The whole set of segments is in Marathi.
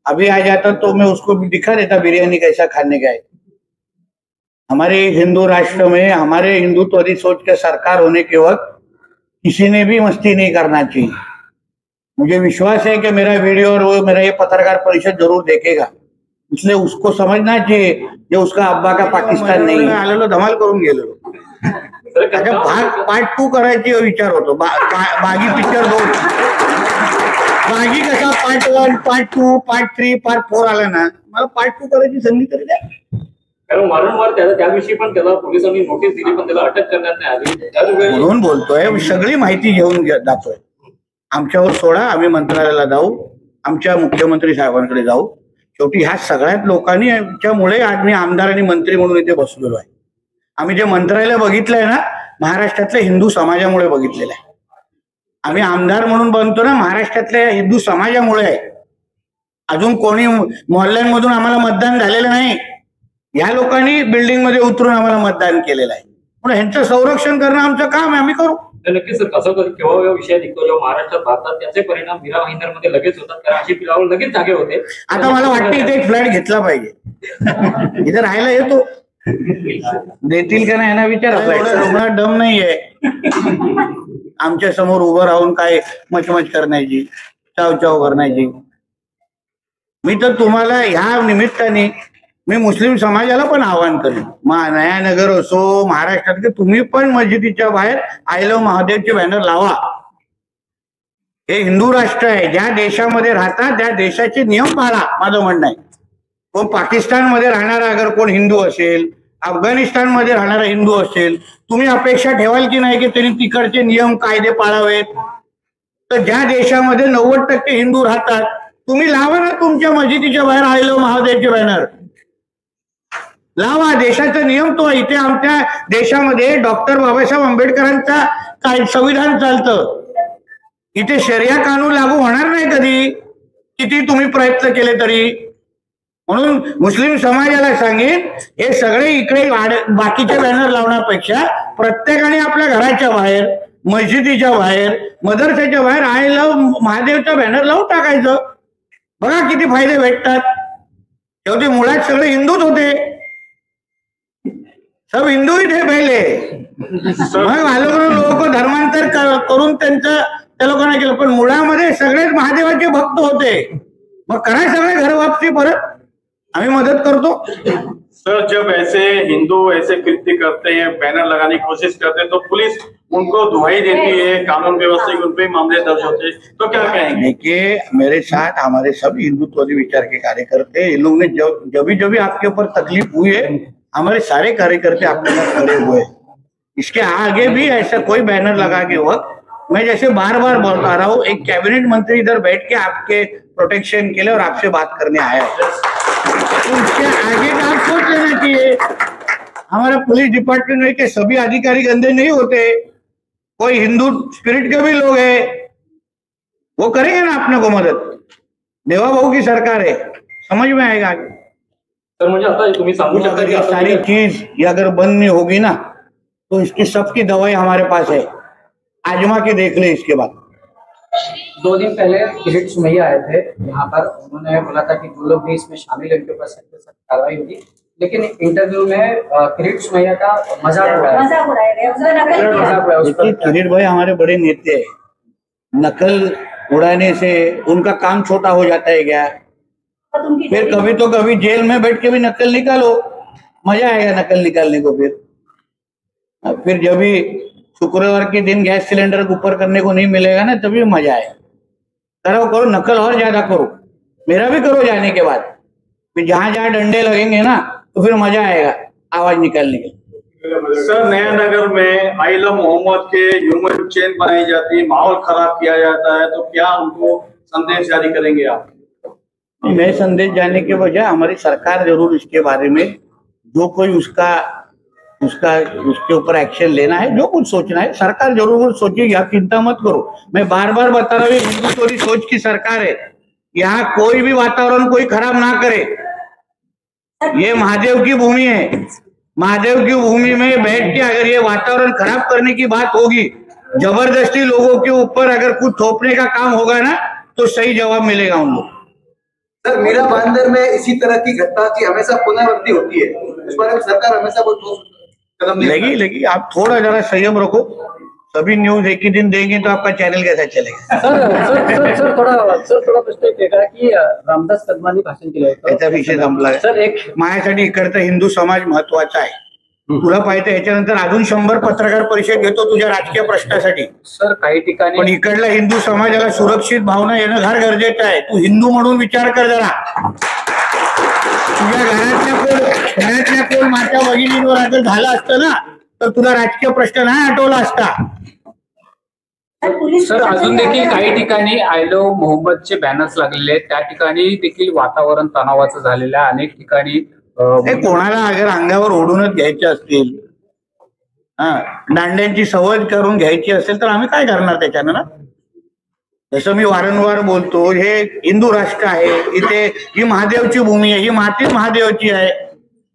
अभी आ जाता तो मैं उसको भी दिखा देता बिरयानी कैसा खाने का है। हमारे हिंदू राष्ट्र में हमारे हिंदुत्ववादी सोच के सरकार होने के वक्त किसी ने भी मस्ती नहीं करना चाहिए। मुझे विश्वास है कि मेरा वीडियो और वो मेरा ये पत्रकार परिषद जरूर देखेगा, इसलिए उसको समझना चाहिए ये उसका अब्बा का पाकिस्तान नहीं है। आलेलो धमाल करून गेलेलो। पार्ट 2 करायची विचार होतो। बागी पिक्चर 2, बागी कसा पार्ट 1, पार्ट 2, पार्ट 3, पार्ट 4 आला ना, मला पार्ट 2 करायची संधी तरी द्या। कारण वारंवार त्याविषयी पण त्याला पोलिसांनी नोटीस दिली पण त्याला अटक करण्यात नाही आली। म्हणून बोलतोय सगळी माहिती घेऊन जातोय। आमच्यावर सोडा, आम्ही मंत्रालयाला जाऊ, आमच्या मुख्यमंत्री साहेबांकडे जाऊ। शेवटी ह्या सगळ्याच लोकांनी याच्यामुळे आज मी आमदार आणि मंत्री म्हणून इथे बसलेलो आहे। आम्ही जे मंत्रालय बघितलंय ना, महाराष्ट्रातल्या हिंदू समाजामुळे बघितलेलं आहे। आम्ही आमदार म्हणून बनतो ना, महाराष्ट्रातल्या हिंदू समाजामुळे आहे। अजून कोणी मोहल्ल्यांमधून आम्हाला मतदान झालेलं नाही। या लोकांनी बिल्डिंग मध्ये उतरून आम्हाला मतदान केलेलं आहे, म्हणून ह्यांचं संरक्षण करणं आमचं काम आहे, आम्ही करू। नक्कीच सर, कसं केव्हा विषय निघतो जेव्हा महाराष्ट्रात भारतात त्याचे परिणाम मीरा भाईंदरमध्ये लगेच होतात, कारण अशी पिलावळ लगेच जागे होते। आता मला वाटतं इथे एक फ्लॅट घेतला पाहिजे, इथे राहायला येतो, देतील का नाही यांना विचारा। दम नाहीये आमच्या समोर उभं राहून काय मचमच करण्याची, चावचाव करण्याची। मी तर तुम्हाला ह्या निमित्ताने मी मुस्लिम समाजाला पण आवाहन करेन, नयानगर असो महाराष्ट्रात, तुम्ही पण मस्जिदीच्या बाहेर आय लव्ह महादेवचे बॅनर लावा। हे हिंदू राष्ट्र आहे, ज्या देशामध्ये राहतात त्या देशाचे नियम पाळा, माझं म्हणणं आहे। कोण पाकिस्तानमध्ये राहणारा अगर कोण हिंदू असेल, अफगाणिस्तानमध्ये राहणारा हिंदू असेल, तुम्ही अपेक्षा ठेवाल की नाही की त्यांनी तिकडचे नियम कायदे पाळावेत? तर ज्या देशामध्ये 90% हिंदू राहतात, तुम्ही लावा ना तुमच्या मस्जिदीच्या बाहेर आय लव्ह महादेवचे बॅनर लावा। देशाचा नियम तो, इथे आमच्या देशामध्ये डॉक्टर बाबासाहेब आंबेडकरांचा काय संविधान चालतं, इथे शरिया कानून लागू होणार नाही कधी, किती तुम्ही प्रयत्न केले तरी। म्हणून मुस्लिम समाजाला सांगेन, हे सगळे इकडे बाकीचे बॅनर लावण्यापेक्षा प्रत्येकाने आपल्या घराच्या बाहेर, मस्जिदीच्या बाहेर, मदरशाच्या बाहेर आय लव्ह महादेवचा बॅनर लावून टाकायचं, बघा किती फायदे भेटतात। शेवटी मुळात सगळे हिंदूच होते, सब हिंदू ही थे पहिले, मग लोक धर्मांतर करून त्यांचं त्या लोकांना केलं, पण मुळामध्ये सगळेच महादेवाचे भक्त होते। मग कराय सगळे घर वापसी परत, आम्ही मदत करतो। सर, जब ऐसे हिंदू ऐसे कृत्य करते हैं, बैनर लगाने की कोशिश करते हैं, तो पुलिस उनको दुहाई देती है, कानून व्यवस्था की उन पे मामले दर्ज होते हैं, तो क्या कहेंगे? देखिए, मेरे साथ हमारे सभी हिंदुत्ववादी विचार के कार्यकर्ते, इन लोगों ने जब भी आपके ऊपर तकलीफ हुई है, हमारे सारे कार्यकर्ते आपके साथ खड़े हुए। इसके आगे भी ऐसा कोई बैनर लगा के वक्त, मैं जैसे बार बार बोलता रहा हूँ, एक कैबिनेट मंत्री इधर बैठ के आपके प्रोटेक्शन के लिए और आपसे बात करने आया है, तो उसके आगे का आप सोच लेना चाहिए। हमारा पुलिस डिपार्टमेंट में के सभी अधिकारी गंदे नहीं होते, कोई हिंदू स्पिरिट के भी लोग हैं, वो करेंगे ना अपने को मदद। देवा भाऊ की सरकार है, समझ में आएगा आगे। सर, म्हणजे आता तुम्ही सांगू शकता ये सारी चीज ये अगर बंद नहीं होगी ना, तो इसकी सबकी दवाई हमारे पास है, आजमा के देख ले। इसके बाद 2 दिन पहले किरीट सुमैया आए थे यहाँ पर, उन्होंने बोला था कि जो लोग भी इसमें शामिल है उनके ऊपर सख्त से कार्रवाई होगी, लेकिन इंटरव्यू में किरीट सुमैया का मजाक उड़ाया। किरीट भाई हमारे बड़े नेता है, नकल उड़ाने से उनका काम छोटा हो जाता है क्या? फिर कभी तो कभी जेल में बैठ के भी नकल निकालो, मजा आएगा नकल निकालने को। फिर जब भी शुक्रवार के दिन गैस सिलेंडर ऊपर करने को नहीं मिलेगा ना, तभी मजा आएगा। करो नकल और ज्यादा करो, मेरा भी करो जाने के बाद, फिर जहां जहां डंडे लगेंगे ना तो फिर मजा आएगा आवाज निकालने के। सर, नयानगर में आई लव मोहम्मद के ह्यूमन चेन बनाई जाती है, माहौल खराब किया जाता है, तो क्या उनको संदेश जारी करेंगे आप? मैं संदेश जाने के बजाय हमारी सरकार जरूर इसके बारे में जो कोई उसके ऊपर एक्शन लेना है, जो कुछ सोचना है सरकार जरूर सोचेगी, आप चिंता मत करो। मैं बार बार बता रहा हूँ, हिंदुत्ववादी सोच की सरकार है, यहाँ कोई भी वातावरण कोई खराब ना करे। ये महादेव की भूमि है, महादेव की भूमि में बैठ के अगर ये वातावरण खराब करने की बात होगी, जबरदस्ती लोगों के ऊपर अगर कुछ थोपने का काम होगा ना, तो सही जवाब मिलेगा उन लोग। सर मीरा भाईंदर में इसी तरह की घटना की हमेशा पुनरावृत्ति होती है, इस बारे में सरकार हमेशा कोई ठोस कदम नहीं लगी आप थोड़ा जरा संयम रखो, सभी न्यूज एक ही दिन देंगे तो आपका चॅनल कैसा चलेगा. सर थोडा प्रश्न एक आहे की रामदास कदमांनी भाषण केलं होतं, त्याचा विषय संपला. सर एक माझ्यासाठी इकडचा हिंदू समाज महत्वाचा आहे. तुला पाहिजे याच्यानंतर अजून 100 पत्रकार परिषद घेतो तुझ्या राजकीय प्रश्नासाठी. सर काही ठिकाणी पण इकडला हिंदू समाजाला सुरक्षित भावना येणं फार गरजेचं आहे. तू हिंदू म्हणून विचार कर जरा. तुझ्या घरातल्या कोण माता भगिनींवर आता झालं असतं ना तर तुला राजकीय प्रश्न नाही आठवला असता. सर अजून देखील काही ठिकाणी आय लव्ह मोहम्मदचे बॅनर्स लागलेले आहेत, त्या ठिकाणी देखील वातावरण तणावाचं झालेलं आहे. अनेक ठिकाणी कोणाला अगर अंगावर ओढूनच घ्यायचे असतील, दांड्यांची सवय करून घ्यायची असेल तर आम्ही काय करणार त्याच्यानं ना. जसं मी वारंवार बोलतो, हे हिंदू राष्ट्र आहे, इथे ही महादेवची भूमी आहे, ही माती महादेवची आहे,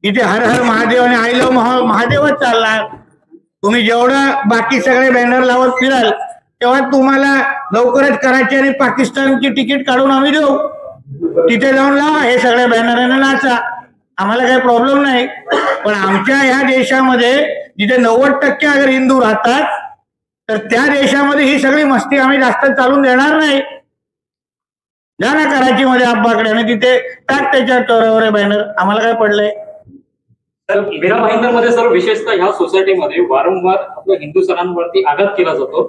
इथे हर हर महादेव आणि आय लव्ह महादेवच चालणार. तुम्ही जेवढं बाकी सगळे बॅनर लावत फिराल तेव्हा तुम्हाला लवकरच कराची आणि पाकिस्तानची तिकीट काढून आम्ही देऊ. तिथे जाऊन लावा हे सगळ्या बॅनरांना नाचा, आम्हाला काही प्रॉब्लेम नाही. पण आमच्या ह्या देशामध्ये जिथे 90% अगर हिंदू राहतात तर त्या देशामध्ये ही सगळी मस्ती आम्ही जास्त चालून देणार नाही. जा ना कराचीमध्ये अब्बाकडे आणि तिथे टाक त्याच्या तोरावर बॅनर, आम्हाला काय पडलंय. तर मीरा भाईंदर मध्ये सर विशेषतः ह्या सोसायटीमध्ये वारंवार आपल्या हिंदू सणांवरती आघात केला जातो.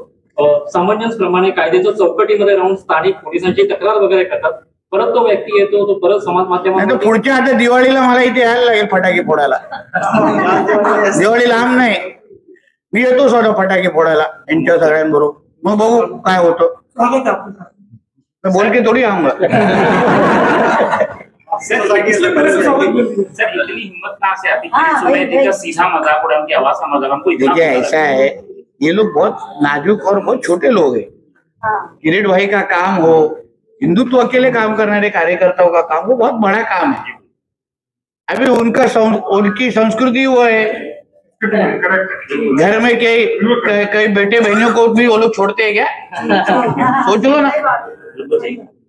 सामंजस्यप्रमाणे कायद्याच्या चौकटीमध्ये राहून स्थानिक पोलिसांची तक्रार वगैरे करतात. परत तो व्यक्ती येतो, तो परत समाज माध्यमांवर पुढच्या आता दिवाळीला मला इथे यायला लागेल फटाके फोडायला. दिवाळी लांब नाही, मी येतो स्वतः फटाके फोडायला यांच्या सगळ्यांबरोबर. मग बघू काय होतं. बोल के थोडी आऊंगा. सर इतनी हिम्मत कहाँ से आती है? सीधा मजाक उड़ा के आवाज का मजाक हमको इतना. देखिए ऐसा है, ये लोग बहुत नाजुक और बहुत छोटे लोग हैं. किरीट भाई का काम हो, हिंदुत्व अकेले काम करने कार्यकर्ताओं का काम, वो बहुत बड़ा काम है. अभी उनकी संस्कृति वो है, घर में कई बेटे बहनों को भी वो लोग छोड़ते हैं क्या? सोच लो ना.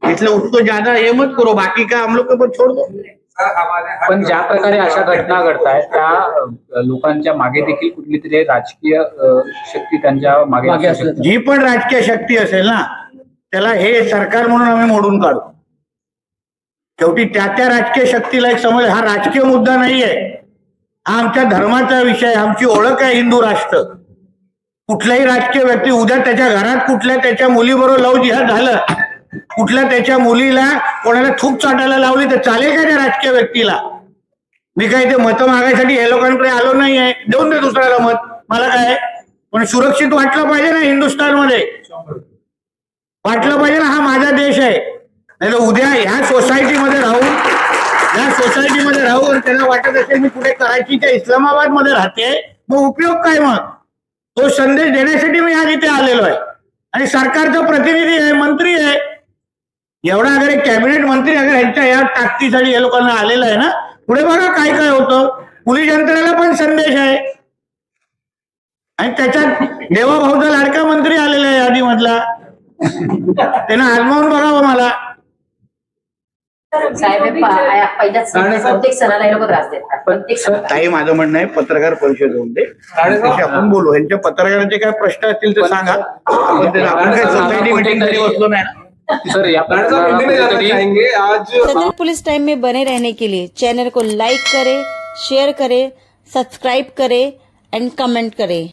इसलिए उसको ज्यादा ये मत करो, बाकी का हम लोग के ऊपर छोड़ दो. पण ज्या प्रकारे अशा घटना घडतायत त्या लोकांच्या मागे देखील कुठली तरी राजकीय शक्ती त्यांच्या मागे असू शकते. जी पण राजकीय शक्ती असेल ना त्याला हे सरकार म्हणून आम्ही मोडून काढू. शेवटी त्या राजकीय शक्तीला एक समज, हा राजकीय मुद्दा नाहीये, हा आमच्या धर्माचा विषय, आमची ओळख आहे हिंदू राष्ट्र. कुठलाही राजकीय व्यक्ती उद्या त्याच्या घरात कुठल्या त्याच्या मुलीबरोबर लव जिहाद झालं, कुठल्या त्याच्या मुलीला कोणाला थूक चाटायला लावली तर चालेल का त्या राजकीय व्यक्तीला? मी काय ते मतं मागायसाठी हे लोकांकडे आलो नाहीये, देऊन दे दुसऱ्याला मत, मला काय. पण सुरक्षित वाटलं पाहिजे ना हिंदुस्थानमध्ये, वाटलं पाहिजे ना हा माझा देश आहे. नाही तर उद्या ह्या सोसायटीमध्ये राहून त्यांना वाटत असेल मी कुठे कराचीच्या इस्लामाबाद मध्ये राहते, मग उपयोग काय? मग तो संदेश देण्यासाठी मी आज इथे आलेलो आहे आणि सरकारचा प्रतिनिधी आहे, मंत्री आहे. एवढा अगर एक कॅबिनेट मंत्री अगर यांच्या या ताकदीसाठी या लोकांना आलेला आहे ना, पुढे बघा काय काय होतं. पोलीस यंत्रणेला पण संदेश आहे आणि त्याच्यात देवाभाऊचा लाडका मंत्री आलेला आहे यादीमधला, त्यांना आजमावून बघावं मला. प्रत्येक सणाला हे लोक त्रास देतात. प्रत्येक सणाला. ताई माझं म्हणणं आहे पत्रकार परिषद होऊन दे, त्याच्याशी आपण बोलू. यांच्या पत्रकारांचे काय प्रश्न असतील तर सांगा. आपण काय सोसायटी मीटिंग मध्ये बसलो नाही ना. सर सदर पुलिस टाइम में बने रहने के लिए चैनल को लाइक करें, शेयर करें, सब्सक्राइब करें एंड कमेंट करें.